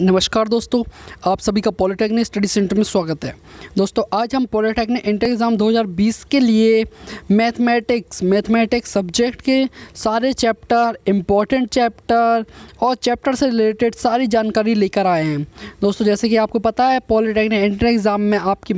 नमस्कार दोस्तों, आप सभी का पॉलिटेक्निक स्टडी सेंटर में स्वागत है। दोस्तों आज हम पॉलिटेक्निक एंट्री एग्ज़ाम 2020 के लिए मैथमेटिक्स सब्जेक्ट के सारे चैप्टर, इम्पॉर्टेंट चैप्टर और चैप्टर से रिलेटेड सारी जानकारी लेकर आए हैं। दोस्तों जैसे कि आपको पता है, पॉलिटेक्निक एंट्री एग्ज़ाम में आपकी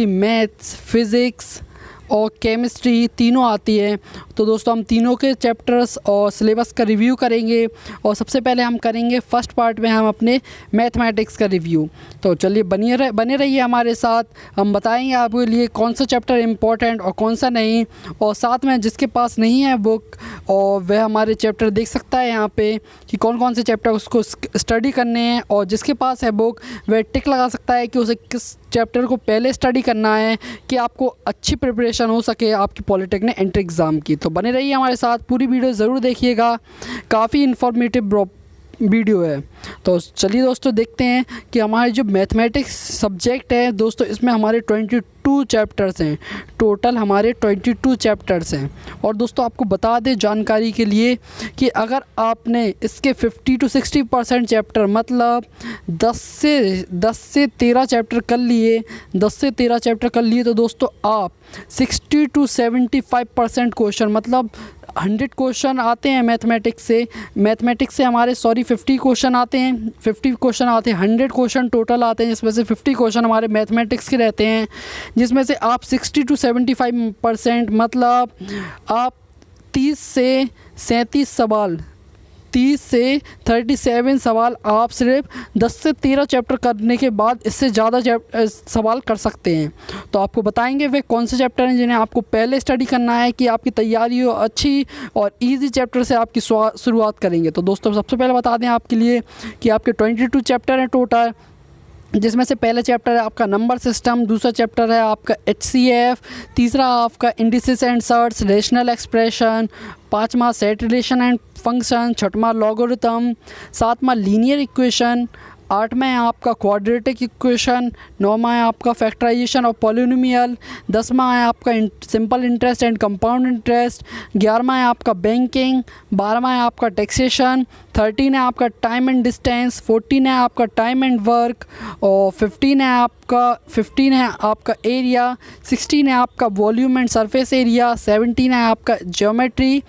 मैथ्स, फिज़िक्स और केमिस्ट्री तीनों आती है। तो दोस्तों हम तीनों के चैप्टर्स और सिलेबस का रिव्यू करेंगे और सबसे पहले हम करेंगे फर्स्ट पार्ट में हम अपने मैथमेटिक्स का रिव्यू। तो चलिए बने रहिए हमारे साथ। हम बताएंगे आपके लिए कौन सा चैप्टर इम्पोर्टेंट और कौन सा नहीं, और साथ में जिसके पास नहीं है बुक और वह हमारे चैप्टर देख सकता है यहाँ पे कि कौन कौन से चैप्टर उसको स्टडी करने हैं, और जिसके पास है बुक वह टिक लगा सकता है कि उसे किस चैप्टर को पहले स्टडी करना है कि आपको अच्छी प्रिपरेशन हो सके आपकी पॉलिटेक्निक एंट्री एग्ज़ाम की। तो बने रहिए हमारे साथ, पूरी वीडियो ज़रूर देखिएगा, काफ़ी इन्फॉर्मेटिव वीडियो है। तो चलिए दोस्तों देखते हैं कि हमारे जो मैथमेटिक्स सब्जेक्ट है दोस्तों, इसमें हमारे 22 चैप्टर्स हैं। टोटल हमारे 22 चैप्टर्स हैं। और दोस्तों आपको बता दें जानकारी के लिए कि अगर आपने इसके 50 to 60% चैप्टर मतलब 10 से 13 चैप्टर कर लिए तो दोस्तों आप 60 to 75% क्वेश्चन मतलब 100 क्वेश्चन आते हैं मैथमेटिक्स से हमारे 50 क्वेश्चन आते हैं। 100 क्वेश्चन टोटल आते हैं, जिसमें से 50 क्वेश्चन हमारे मैथमेटिक्स के रहते हैं, जिसमें से आप 60 to 75% मतलब आप 30 से 37 सवाल आप सिर्फ 10 से 13 चैप्टर करने के बाद इससे ज़्यादा सवाल कर सकते हैं। तो आपको बताएंगे वे कौन से चैप्टर हैं जिन्हें आपको पहले स्टडी करना है कि आपकी तैयारी हो अच्छी, और इजी चैप्टर से आपकी शुरुआत करेंगे। तो दोस्तों सबसे पहले बता दें आपके लिए कि आपके 22 चैप्टर हैं टोटल, जिसमें से पहला चैप्टर है आपका नंबर सिस्टम, दूसरा चैप्टर है आपका HCF, तीसरा आपका indices and surds, rational expression, पाँचवा सेट रिलेशन एंड फंक्शन, छठवां लॉगरिथम, सातवां लीनियर इक्वेशन, आठवां है आपका क्वाड्रेटिक इक्वेशन, नौवां है आपका फैक्टराइजेशन ऑफ पॉलिनोमियल, 10वां है आपका simple interest and compound interest, 11वां है आपका बैंकिंग, 12वां है आपका टैक्सेशन, 13 है आपका टाइम एंड डिस्टेंस, 14 है आपका टाइम एंड वर्क, और 15 है आपका एरिया, 16 है आपका वॉल्यूम एंड सरफेस एरिया, 17 है आपका ज्योमेट्री,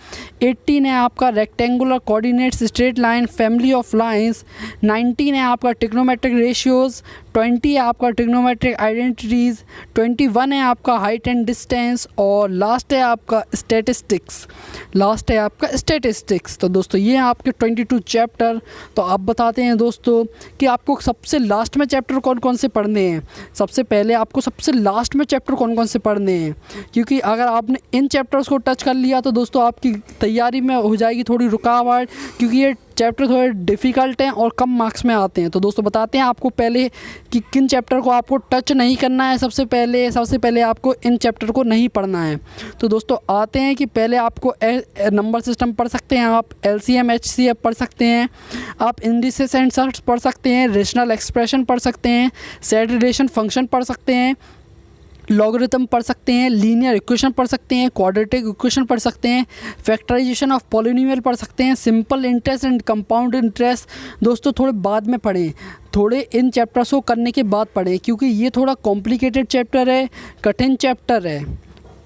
18 है आपका rectangular coordinates, straight line, family of lines, 19 है आपका ट्रिग्नोमेट्रिक रेशियोज़, 20 है आपका ट्रिग्नोमेट्रिक आइडेंटिटीज़, 21 है आपका हाइट एंड डिस्टेंस, और लास्ट है आपका स्टैटिस्टिक्स। तो दोस्तों ये हैं आपके 22 चैप्टर। तो आप बताते हैं दोस्तों कि आपको सबसे लास्ट में चैप्टर कौन कौन से पढ़ने हैं। सबसे पहले आपको सबसे लास्ट में चैप्टर कौन कौन से पढ़ने हैं, क्योंकि अगर आपने इन चैप्टर्स को टच कर लिया तो दोस्तों आपकी तैयारी में हो जाएगी थोड़ी रुकावट, क्योंकि ये चैप्टर थोड़े डिफ़िकल्ट हैं और कम मार्क्स में आते हैं। तो दोस्तों बताते हैं आपको पहले कि किन चैप्टर को आपको टच नहीं करना है। सबसे पहले आपको इन चैप्टर को नहीं पढ़ना है। तो दोस्तों आते हैं कि पहले आपको नंबर सिस्टम पढ़ सकते हैं, आप LCM HCF पढ़ सकते हैं, आप इंडिसेस एंड सर्ट्स पढ़ सकते हैं, रेशनल एक्सप्रेशन पढ़ सकते हैं, सेट रिलेशन फंक्शन पढ़ सकते हैं, लॉगरिथम पढ़ सकते हैं, लीनियर इक्वेशन पढ़ सकते हैं, क्वाड्रेटिक इक्वेशन पढ़ सकते हैं, फैक्टराइजेशन ऑफ पॉलिनोमियल पढ़ सकते हैं, simple interest and compound interest दोस्तों थोड़े बाद में पढ़ें, थोड़े इन चैप्टर्स को करने के बाद पढ़ें, क्योंकि ये थोड़ा कॉम्प्लिकेटेड चैप्टर है, कठिन चैप्टर है।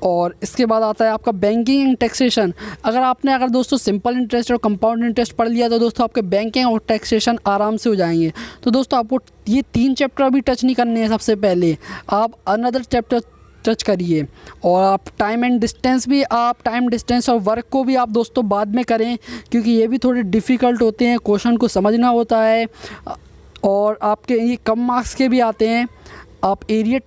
और इसके बाद आता है आपका बैंकिंग एंड टैक्सेशन। अगर दोस्तों सिंपल इंटरेस्ट और कंपाउंड इंटरेस्ट पढ़ लिया तो दोस्तों आपके बैंकिंग और टैक्सेशन आराम से हो जाएंगे। तो दोस्तों आपको ये 3 चैप्टर अभी टच नहीं करने हैं। सबसे पहले आप अनदर चैप्टर टच करिए, और आप टाइम डिस्टेंस और वर्क को भी आप दोस्तों बाद में करें, क्योंकि ये भी थोड़े डिफ़िकल्ट होते हैं, क्वेश्चन को समझना होता है और आपके ये कम मार्क्स के भी आते हैं। आप एरिया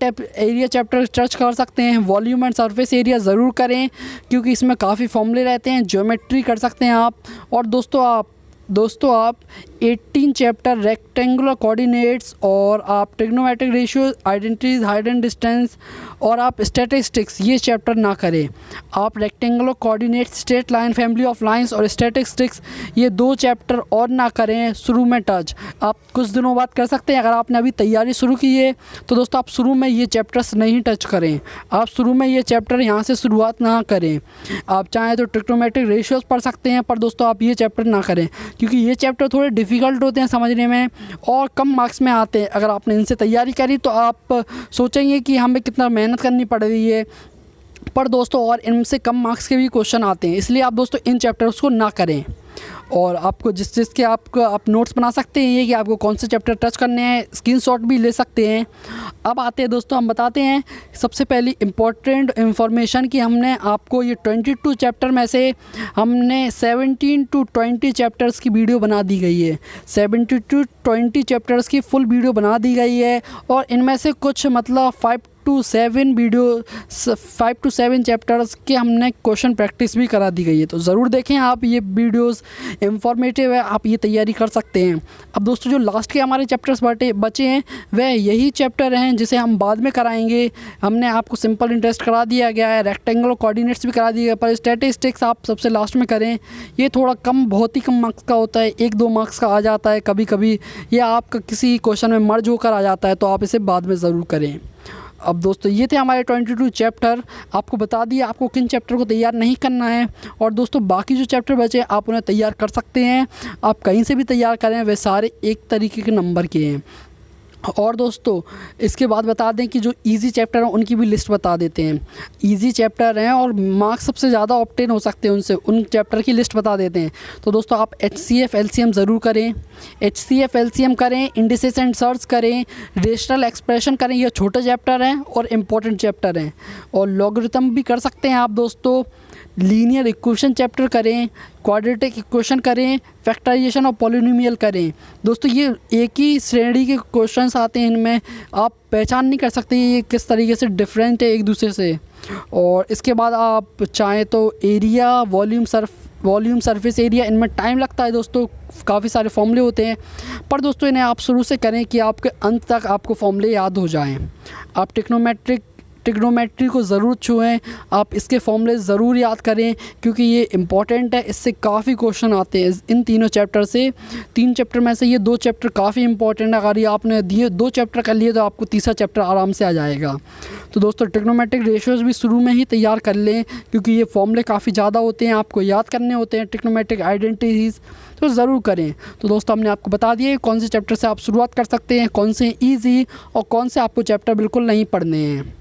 चैप्टर टच कर सकते हैं, वॉल्यूम एंड सरफेस एरिया ज़रूर करें, क्योंकि इसमें काफ़ी फॉर्मूले रहते हैं, ज्योमेट्री कर सकते हैं आप। और दोस्तों आप 18 चैप्टर रेक्टेंगुलर कोऑर्डिनेट्स और आप trigonometric ratio, identities, height and distance और आप स्टैटिस्टिक्स ये चैप्टर ना करें। आप rectangular coordinates, straight line, family of lines और स्टैटिस्टिक्स ये 2 चैप्टर और ना करें शुरू में टच। आप कुछ दिनों बाद कर सकते हैं। अगर आपने अभी तैयारी शुरू की है तो दोस्तों आप शुरू में ये चैप्टर्स नहीं टच करें। आप शुरू में ये चैप्टर यहाँ से शुरुआत ना करें। आप चाहें तो ट्रिग्नोमेट्रिक रेशियोज़ पढ़ सकते हैं, पर दोस्तों आप ये चैप्टर ना करें, क्योंकि ये चैप्टर थोड़े डिफ़िकल्ट होते हैं समझने में और कम मार्क्स में आते हैं। अगर आपने इनसे तैयारी करी तो आप सोचेंगे कि हमें कितना मेहनत करनी पड़ रही है, पर दोस्तों और इनसे कम मार्क्स के भी क्वेश्चन आते हैं। इसलिए आप दोस्तों इन चैप्टर्स को ना करें। और आपको जिस चीज़ के आप नोट्स बना सकते हैं, ये कि आपको कौन से चैप्टर टच करने हैं, स्क्रीनशॉट भी ले सकते हैं। अब आते हैं दोस्तों, हम बताते हैं सबसे पहली इम्पॉर्टेंट इन्फॉर्मेशन कि हमने आपको ये 22 चैप्टर में से हमने 17 to 20 चैप्टर्स की वीडियो बना दी गई है। 17 to 20 चैप्टर्स की फुल वीडियो बना दी गई है और इनमें से कुछ मतलब 5 to 7 चैप्टर्स के हमने क्वेश्चन प्रैक्टिस भी करा दी गई है। तो ज़रूर देखें आप, ये वीडियोस इंफॉर्मेटिव है, आप ये तैयारी कर सकते हैं। अब दोस्तों जो लास्ट के हमारे चैप्टर्स बचे हैं वह यही चैप्टर हैं जिसे हम बाद में कराएंगे। हमने आपको सिंपल इंटरेस्ट करा दिया गया है, रेक्टेंगुलर कोऑर्डिनेट्स भी करा दिए गए, पर स्टैटिस्टिक्स आप सबसे लास्ट में करें। ये थोड़ा कम, बहुत ही कम मार्क्स का होता है, 1-2 मार्क्स का आ जाता है कभी कभी, या आपका किसी क्वेश्चन में मर्ज होकर आ जाता है, तो आप इसे बाद में ज़रूर करें। अब दोस्तों ये थे हमारे 22 चैप्टर। आपको बता दिया आपको किन चैप्टर को तैयार नहीं करना है। और दोस्तों बाकी जो चैप्टर बचे आप उन्हें तैयार कर सकते हैं, आप कहीं से भी तैयार करें, वे सारे एक तरीके के नंबर के हैं। और दोस्तों इसके बाद बता दें कि जो इजी चैप्टर हैं उनकी भी लिस्ट बता देते हैं। इजी चैप्टर हैं और मार्क्स सबसे ज़्यादा ऑब्टेन हो सकते हैं उनसे, उन चैप्टर की लिस्ट बता देते हैं। तो दोस्तों आप HCF LCM ज़रूर करें, HCF LCM करें, इंडिसेस एंड सर्च करें, रेशनल एक्सप्रेशन करें, ये छोटे चैप्टर हैं और इम्पोर्टेंट चैप्टर हैं। और लॉगरिथम भी कर सकते हैं आप दोस्तों। लीनियर इक्वेशन चैप्टर करें, क्वाड्रेटिक इक्वेशन करें, फैक्टराइजेशन और पॉलिनोमियल करें। दोस्तों ये एक ही श्रेणी के क्वेश्चंस आते हैं, इनमें आप पहचान नहीं कर सकते ये किस तरीके से डिफरेंट है एक दूसरे से। और इसके बाद आप चाहें तो एरिया, वॉल्यूम, सरफेस एरिया, इनमें टाइम लगता है दोस्तों, काफ़ी सारे फॉर्मूले होते हैं, पर दोस्तों इन्हें आप शुरू से करें कि आपके अंत तक आपको फॉर्मूले याद हो जाएं। आप ट्रिग्नोमेट्री को ज़रूर छुएं, आप इसके फॉर्मूले ज़रूर याद करें क्योंकि ये इम्पॉर्टेंट है, इससे काफ़ी क्वेश्चन आते हैं इन तीनों चैप्टर से। 3 चैप्टर में से ये 2 चैप्टर काफ़ी इंपॉर्टेंट है। अगर ये आपने 2 चैप्टर कर लिए तो आपको तीसरा चैप्टर आराम से आ जाएगा। तो दोस्तों ट्रिग्नोमेट्रिक रेशियोज़ भी शुरू में ही तैयार कर लें क्योंकि ये फॉर्मूले काफ़ी ज़्यादा होते हैं, आपको याद करने होते हैं। ट्रिग्नोमेट्रिक आइडेंटिटीज़ तो ज़रूर करें। तो दोस्तों हमने आपको बता दिया कौन से चैप्टर से आप शुरुआत कर सकते हैं, कौन से ईजी और कौन से आपको चैप्टर बिल्कुल नहीं पढ़ने हैं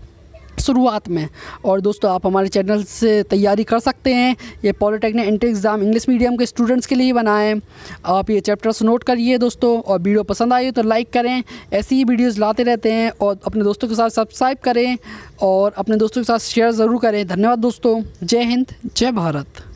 शुरुआत में। और दोस्तों आप हमारे चैनल से तैयारी कर सकते हैं, ये polytechnic entry exam English medium के स्टूडेंट्स के लिए बना है। आप ये चैप्टर्स नोट करिए दोस्तों, और वीडियो पसंद आई तो लाइक करें, ऐसी ही वीडियोस लाते रहते हैं। और अपने दोस्तों के साथ सब्सक्राइब करें और अपने दोस्तों के साथ शेयर ज़रूर करें। धन्यवाद दोस्तों, जय हिंद, जय भारत।